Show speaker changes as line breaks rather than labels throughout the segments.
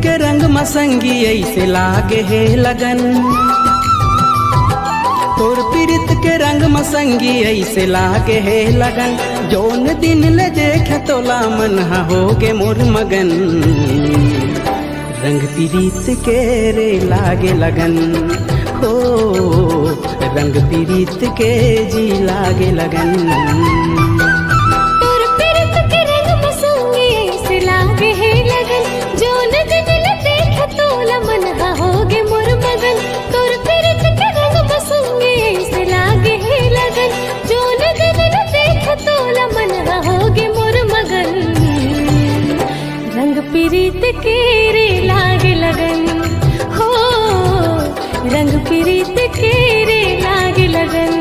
के रंग मसंगी ऐसे लागे है लगन, तोर पीरित के रंग मसंगी ऐसे लागे है लगन। जोन दिन ले देख तोला मन होगे मोर मगन, रंग पीरित के रे लागे लगन हो, रंग पीरित के जी लागे लगन।
तोर पीरित के रंग मसंगी ऐसे लागे है लगन, जोन दिन ले देख तोला मन होगे मोर मगन। तोर पीरित के रंग मसंगी ऐसे लागे है लगन, जोन दिन ले देख तोला मन होगे मोर मगन, रंग पीरित के रे लागे लगन हो, रंग पीरित के रे लागे लगन।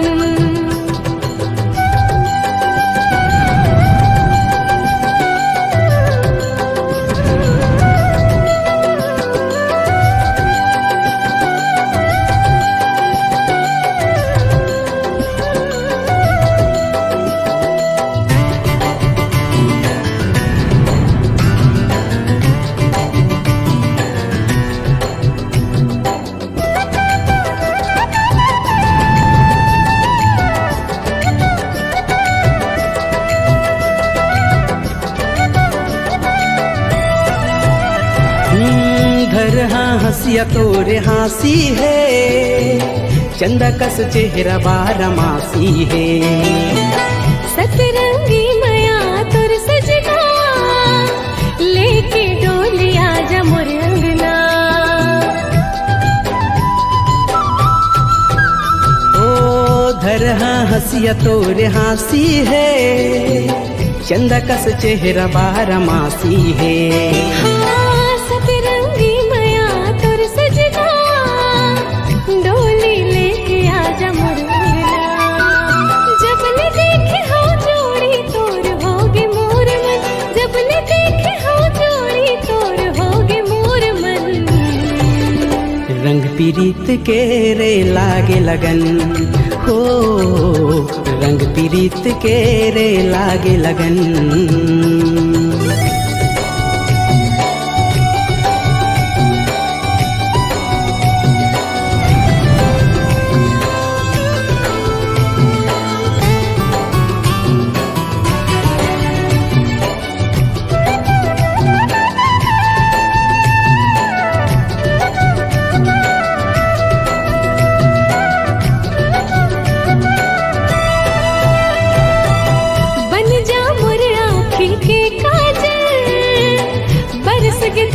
घर हाँ हंसिया तोरे हाँसी है, चंदा कस चेहरा बारमासी है।
सतरंगी मया तोर सजना, लेके डोली आजा मोर अंगना।
ओ धर हाँ हंसिया तोरे हाँसी है, चंदा कस चेहरा बारमासी है।
सतरंगी मया तोर सजना, डोली लेके आजा मोर अंगना। जब ने देखे हो जोड़ी तोर होगे मोर मन, जब ने देखे हो जोड़ी तोर होगे मोर मन,
रंग पीरित के रे लागे लगन हो, रंग पीरित के रे लागे लगन।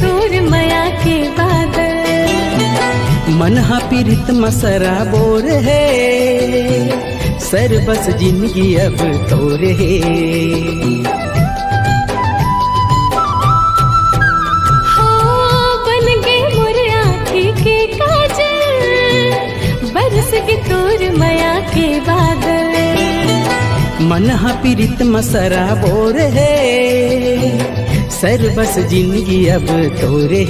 तोर मया के बादल
मन हा पीरित मसरा बोर है, सर बस जिंदगी अब तोर है।
हो बन गए मोर आँखी के काजल, बरस के तोर मया के बादल।
मन हा पीरित मसरा बोर है, सर बस जिंदगी अब तोरे।